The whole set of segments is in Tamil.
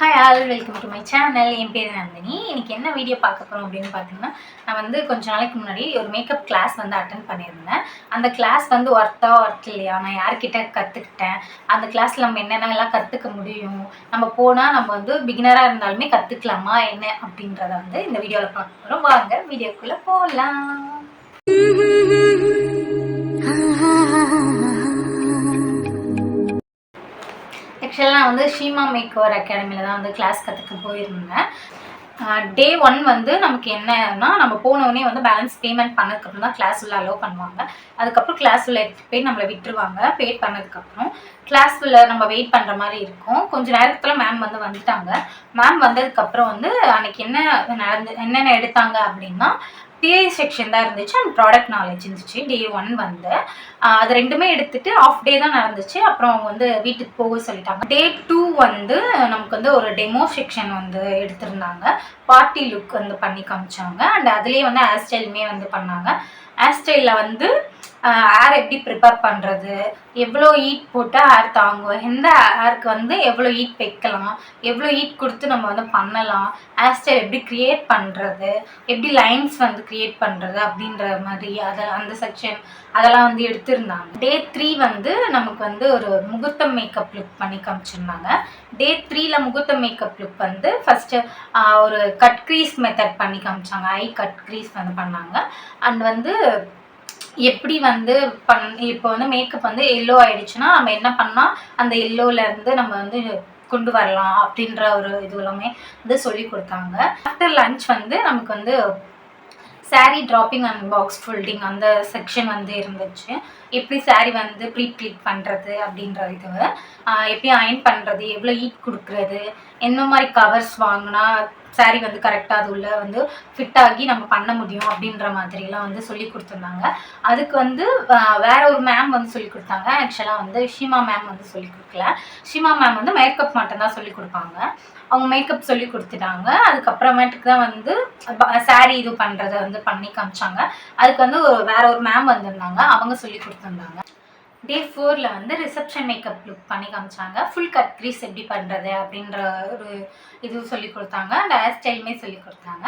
Hi all, welcome to my channel. என் பேர் நந்தினி. இன்றைக்கி என்ன வீடியோ பார்க்க போகிறோம் அப்படின்னு பார்த்தீங்கன்னா, நான் வந்து கொஞ்ச நாளைக்கு முன்னாடி ஒரு மேக்கப் கிளாஸ் வந்து அட்டன் பண்ணியிருந்தேன். அந்த கிளாஸ் வந்து ஒர்த் இல்லையா, நான் யார்கிட்ட கற்றுக்கிட்டேன், அந்த கிளாஸில் நம்ம என்னென்னலாம் கற்றுக்க முடியும், நம்ம போனால் நம்ம வந்து பிகினராக இருந்தாலுமே கற்றுக்கலாமா என்ன அப்படின்றத வந்து இந்த வீடியோவில் பார்க்க போகிறோம். வாங்க வீடியோக்குள்ளே போகலாம். ஆக்சுவலாக நான் வந்து ஷீமா மேக்கோவர் அகாடமியில் தான் வந்து கிளாஸ் கற்றுக்க போயிருந்தேன். டே 1 வந்து நமக்கு என்னன்னா, நம்ம போனோடனே வந்து பேலன்ஸ் பேமெண்ட் பண்ணதுக்கப்புறம் தான் கிளாஸ் உள்ள அலோவ் பண்ணுவாங்க. அதுக்கப்புறம் கிளாஸ் உள்ள எடுத்துகிட்டு போய் நம்மளை விட்டுருவாங்க. பேட் பண்ணதுக்கப்புறம் கிளாஸ் உள்ள நம்ம வெயிட் பண்ணுற மாதிரி இருக்கும். கொஞ்சம் நேரத்தில் மேம் வந்து வந்துட்டாங்க. மேம் வந்ததுக்கப்புறம் வந்து அன்றைக்கி என்னென்ன எடுத்தாங்க அப்படின்னா, தியரி செக்ஷன் தான் இருந்துச்சு அண்ட் ப்ராடக்ட் நாலேஜ் இருந்துச்சு. டே 1 வந்து அது ரெண்டுமே எடுத்துகிட்டு ஆஃப் டே தான் நடந்துச்சு. அப்புறம் அவங்க வந்து வீட்டுக்கு போக சொல்லிட்டாங்க. டே 2 வந்து நமக்கு வந்து ஒரு டெமோ செக்ஷன் வந்து எடுத்திருந்தாங்க. பார்ட்டி லுக் வந்து பண்ணி காமிச்சாங்க. அண்ட் அதுலேயே வந்து ஹேர் ஸ்டைலுமே வந்து பண்ணாங்க. ஹேர் ஸ்டைலில் வந்து ஹேர் எப்படி ப்ரிப்பேர் பண்ணுறது, எவ்வளோ ஹீட் போட்டால் ஹேர் தாங்கும், எந்த ஹேருக்கு வந்து எவ்வளோ ஹீட் வைக்கலாம், எவ்வளோ ஹீட் கொடுத்து நம்ம வந்து பண்ணலாம், ஹேர் ஸ்டைல் எப்படி க்ரியேட் பண்ணுறது, எப்படி லைன்ஸ் வந்து க்ரியேட் பண்ணுறது அப்படின்ற மாதிரி அந்த செக்ஷன் அதெல்லாம் வந்து எடுத்திருந்தாங்க. டே 3 வந்து நமக்கு வந்து ஒரு முகூர்த்தம் மேக்கப் லுக் பண்ணி காமிச்சிருந்தாங்க. டே 3ல் முகூர்த்தம் மேக்கப் லுக் வந்து ஃபஸ்ட்டு ஒரு கட் க்ரீஸ் மெத்தட் பண்ணி காமிச்சாங்க. ஐ கட் க்ரீஸ் வந்து பண்ணாங்க. அண்ட் வந்து எப்படி வந்து இப்போ வந்து மேக்கப் வந்து எல்லோ ஆகிடுச்சுன்னா நம்ம என்ன பண்ணால் அந்த எல்லோவிலேருந்து நம்ம வந்து கொண்டு வரலாம் அப்படின்ற ஒரு இது எல்லாமே வந்து சொல்லி கொடுத்தாங்க. ஆஃப்டர் லன்ச் வந்து நமக்கு வந்து saree draping and box folding அந்த செக்ஷன் வந்து இருந்துச்சு. எப்படி சாரீ வந்து ப்ளீட் பண்ணுறது அப்படின்ற இது, எப்படி அயன் பண்ணுறது, எவ்வளோ ஹீட் கொடுக்குறது, என்ன மாதிரி கவர்ஸ் வாங்கினா சாரீ வந்து கரெக்டாக அது உள்ள வந்து ஃபிட் ஆகி நம்ம பண்ண முடியும் அப்படின்ற மாதிரிலாம் வந்து சொல்லி கொடுத்துருந்தாங்க. அதுக்கு வந்து வேற ஒரு மேம் வந்து சொல்லி கொடுத்தாங்க. ஆக்சுவலாக வந்து ஷீமா மேம் வந்து சொல்லி கொடுக்கல. ஷீமா மேம் வந்து மேக்கப் மட்டும்தான் சொல்லி கொடுப்பாங்க. அவங்க மேக்கப் சொல்லி கொடுத்துட்டாங்க. அதுக்கப்புறமேட்டுக்கு தான் வந்து சாரீ இது பண்ணுறதை வந்து பண்ணி காமிச்சாங்க. அதுக்கு வந்து வேற ஒரு மேம் வந்திருந்தாங்க, அவங்க சொல்லி கொடுத்துருந்தாங்க. டே 4ல் வந்து ரிசப்ஷன் மேக்கப் லுக் பண்ணி காமிச்சாங்க. ஃபுல் கட் க்ரீஸ் எப்படி பண்ணுறது அப்படின்ற ஒரு இது சொல்லி கொடுத்தாங்க. அண்ட் ஹேர் ஸ்டைலுமே சொல்லி கொடுத்தாங்க.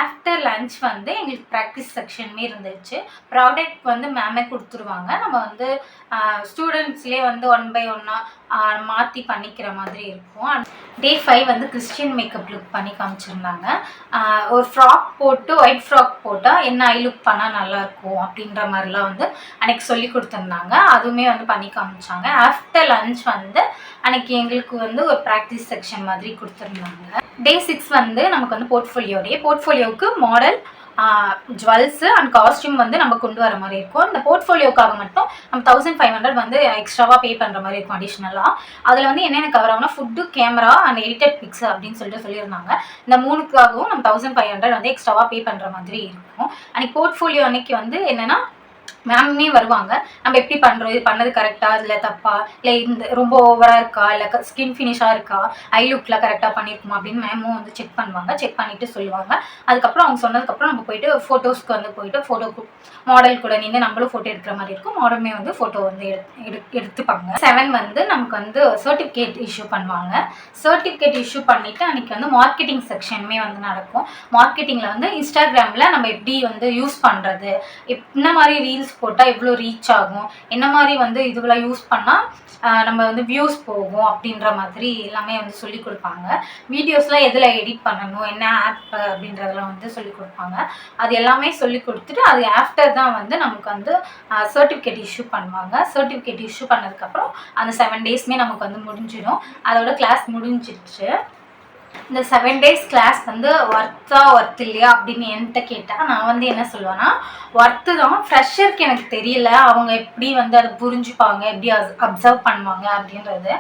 ஆஃப்டர் லன்ச் வந்து எங்களுக்கு ப்ராக்டிஸ் செக்ஷனுமே இருந்துச்சு. ப்ராடக்ட் வந்து மேமே கொடுத்துருவாங்க. நம்ம வந்து ஸ்டூடெண்ட்ஸ்லேயே வந்து 1 by 1 மாற்றி பண்ணிக்கிற மாதிரி இருக்கும். டே 5 வந்து கிறிஸ்டியன் மேக்கப் லுக் பண்ணி காமிச்சிருந்தாங்க. ஒரு ஃப்ராக் போட்டு ஒயிட் ஃப்ராக் போட்டால் என்ன ஐ லுக் பண்ணால் நல்லாயிருக்கும் அப்படின்ற மாதிரிலாம் வந்து அன்றைக்கி சொல்லி கொடுத்துருந்தாங்க. அதுவுமே வந்து பண்ணி காமிச்சாங்க. ஆஃப்டர் லன்ச் வந்து அன்றைக்கி எங்களுக்கு வந்து ஒரு ப்ராக்டிஸ் செக்ஷன் மாதிரி கொடுத்துருந்தாங்க. டே 6 வந்து நமக்கு வந்து போர்ட்ஃபோலியோவுக்கு மாடல், ஜுவல்ஸு அண்ட் காஸ்டியூம் வந்து நம்ம கொண்டு வர மாதிரி இருக்கும். இந்த போர்ட்ஃபோலியோக்காக மட்டும் நம்ம 1500 வந்து எக்ஸ்ட்ராவாக பே பண்ணுற மாதிரி இருக்கும் அடிஷ்னலாக. அதில் வந்து என்னென்ன கவர் ஆகும்னா food, camera and edited pics அப்படின்னு சொல்லியிருந்தாங்க. இந்த 3க்காகவும் நம்ம 1500 வந்து எக்ஸ்ட்ராவாக பே பண்ணுற மாதிரி இருக்கும். அன்றைக்கி போர்ட்ஃபோலியோ அன்றைக்கி வந்து என்னென்னா மேம்மே வருவாங்க. நம்ம எப்படி பண்ணுறோம், இது பண்ணது கரெக்டாக, இல்லை தப்பா, இல்லை இந்த ரொம்ப ஓவராக இருக்கா, இல்லை ஸ்கின் ஃபினிஷாக இருக்கா, ஐ லுக்கில் கரெக்டாக பண்ணியிருக்குமா அப்படின்னு மேமும் வந்து செக் பண்ணுவாங்க. செக் பண்ணிவிட்டு சொல்லுவாங்க. அதுக்கப்புறம் அவங்க சொன்னதுக்கப்புறம் நம்ம போயிட்டு ஃபோட்டோஸ்க்கு வந்து ஃபோட்டோ மாடல் கூட நின்று நம்மளும் ஃபோட்டோ எடுக்கிற மாதிரி இருக்கும். மாடலுமே வந்து ஃபோட்டோ வந்து எடுத்துப்பாங்க. 7 வந்து நமக்கு வந்து சர்டிஃபிகேட் இஷ்யூ பண்ணுவாங்க. சர்டிஃபிகேட் இஷ்யூ பண்ணிவிட்டு அன்றைக்கி வந்து மார்க்கெட்டிங் செக்ஷனுமே வந்து நடக்கும். மார்க்கெட்டிங்கில் வந்து இன்ஸ்டாகிராமில் நம்ம எப்படி வந்து யூஸ் பண்ணுறது, என்ன மாதிரி ரீல்ஸ் போட்டால் எவ்வளோ ரீச் ஆகும், என்ன மாதிரி வந்து இதுவெல்லாம் யூஸ் பண்ணால் நம்ம வந்து வியூஸ் போகும் அப்படின்ற மாதிரி எல்லாமே வந்து சொல்லி கொடுப்பாங்க. வீடியோஸ்லாம் எதில் எடிட் பண்ணணும், என்ன ஆப் அப்படின்றதெல்லாம் வந்து சொல்லி கொடுப்பாங்க. அது எல்லாமே சொல்லி கொடுத்துட்டு அது ஆஃப்டர் தான் வந்து நமக்கு வந்து சர்டிஃபிகேட் இஷ்யூ பண்ணுவாங்க. சர்டிஃபிகேட் இஷ்யூ பண்ணதுக்கப்புறம் அந்த 7 டேஸ்மே நமக்கு வந்து முடிஞ்சிடும். அதோட கிளாஸ் முடிஞ்சிடுச்சு. இந்த 7 டேஸ் கிளாஸ் வந்து ஒர்த் இல்லையா அப்படின்னு என்கிட்ட கேட்டால் நான் வந்து என்ன சொல்லுவேன்னா, ஒர்த்து தான். ஃப்ரெஷருக்கு எனக்கு தெரியல அவங்க எப்படி வந்து அதை புரிஞ்சுப்பாங்க, எப்படி அப்சர்வ் பண்ணுவாங்க அப்படின்றது.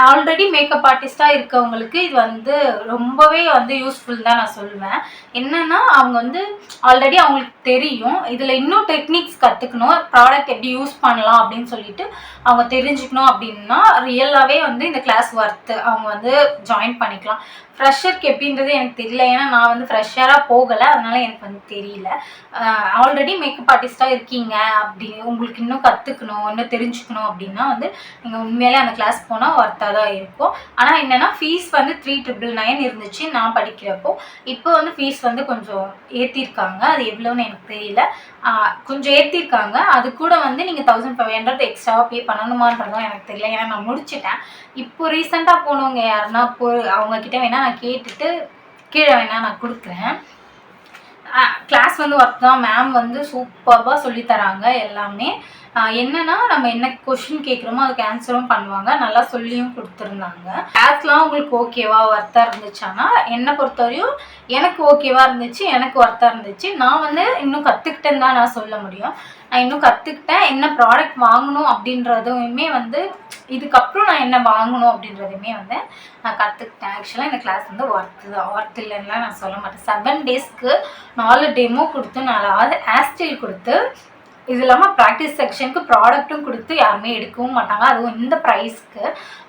ஆல்ரெடி மேக்கப் ஆர்டிஸ்டாக இருக்கவங்களுக்கு இது வந்து ரொம்பவே வந்து யூஸ்ஃபுல் தான் நான் சொல்லுவேன். என்னென்னா அவங்க வந்து ஆல்ரெடி அவங்களுக்கு தெரியும், இதில் இன்னும் டெக்னிக்ஸ் கற்றுக்கணும், ப்ராடக்ட் எப்படி யூஸ் பண்ணலாம் அப்படின்னு சொல்லிட்டு அவங்க தெரிஞ்சுக்கணும் அப்படின்னா ரியலாகவே வந்து இந்த கிளாஸ் ஒர்த்து, அவங்க வந்து ஜாயின் பண்ணிக்கலாம். ஃப்ரெஷருக்கு எப்படின்றது எனக்கு தெரியல. ஏன்னா நான் வந்து ஃப்ரெஷராக போகலை, அதனால எனக்கு வந்து தெரியல. ஆல்ரெடி மேக்கப் ஆர்டிஸ்ட்டாக இருக்கீங்க அப்படி உங்களுக்கு இன்னும் கற்றுக்கணும், இன்னும் தெரிஞ்சுக்கணும் அப்படின்னா வந்து நீங்கள் உண்மையிலே அந்த கிளாஸ் போனால் ஒர்த்தாக தான் இருக்கும். ஆனால் என்னென்னா ஃபீஸ் வந்து 3,999 இருந்துச்சு நான் படிக்கிறப்போ. இப்போ வந்து ஃபீஸ் வந்து கொஞ்சம் ஏற்றிருக்காங்க. அது எவ்வளோன்னு எனக்கு தெரியல. கொஞ்சம் ஏற்றிருக்காங்க. அது கூட வந்து நீங்கள் 1,500 எக்ஸ்ட்ராவாக பே பண்ணணுமான்றதும் எனக்கு தெரியல. ஏன்னா நான் முடிச்சிட்டேன். இப்போ ரீசெண்டாக போனவங்க யாருன்னா அவங்கக்கிட்ட வேணால் நான் கேட்டுட்டு கீழே வேணால் நான் கொடுக்குறேன். கிளாஸ் வந்து ஒர்க் தான். மேம் வந்து சூப்பராக சொல்லித்தராங்க எல்லாமே. என்னென்னா நம்ம என்ன கொஷின் கேட்குறோமோ அதுக்கு ஆன்சரும் பண்ணுவாங்க. நல்லா சொல்லியும் கொடுத்துருந்தாங்க. கிளாஸ்லாம் உங்களுக்கு ஓகேவா ஒர்த்தாக இருந்துச்சானா என்னை பொறுத்தவரையும் எனக்கு ஓகேவாக இருந்துச்சு, எனக்கு ஒர்த்தாக இருந்துச்சு. நான் வந்து இன்னும் கற்றுக்கிட்டேன்னு தான் நான் சொல்ல முடியும். நான் இன்னும் கற்றுக்கிட்டேன். என்ன ப்ராடக்ட் வாங்கணும் அப்படின்றதுமே வந்து இதுக்கப்புறம் நான் என்ன வாங்கணும் அப்படின்றதுமே வந்து நான் கற்றுக்கிட்டேன். ஆக்சுவலாக இந்த கிளாஸ் வந்து ஒர்த்து தான், ஒர்த் இல்லைன்னா நான் சொல்ல மாட்டேன். 7 டேஸ்க்கு 4 டெமோ கொடுத்து 4 ஹேர்ஸ்டைல் கொடுத்து இது இல்லாமல் ப்ராக்டிஸ் செக்ஷனுக்கு ப்ராடக்ட்டும் கொடுத்து யாருமே எடுக்கவும் மாட்டாங்க. அதுவும் இந்த ப்ரைஸ்க்கு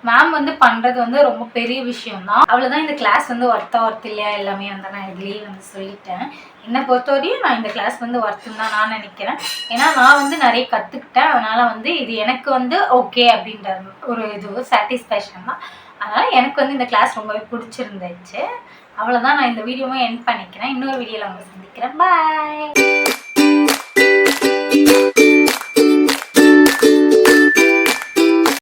மேம் வந்து பண்ணுறது வந்து ரொம்ப பெரிய விஷயம்தான். அவ்வளோதான். இந்த கிளாஸ் வந்து ஒர்த் இல்லையா எல்லாமே வந்து நான் இதுலேயே வந்து சொல்லிட்டேன். என்னை பொறுத்தவரையும் நான் இந்த கிளாஸ் வந்து ஒர்த்துன்னு தான் நான் நினைக்கிறேன். ஏன்னா நான் வந்து நிறைய கற்றுக்கிட்டேன். அதனால் வந்து இது எனக்கு வந்து ஓகே அப்படின்ற ஒரு இது சாட்டிஸ்ஃபேக்ஷன் தான். அதனால் எனக்கு வந்து இந்த கிளாஸ் ரொம்பவே பிடிச்சிருந்துச்சு. அவ்வளோதான். நான் இந்த வீடியோவை எண்ட் பண்ணிக்கிறேன். இன்னொரு வீடியோவில் உங்களை சந்திக்கிறேன். பாய்.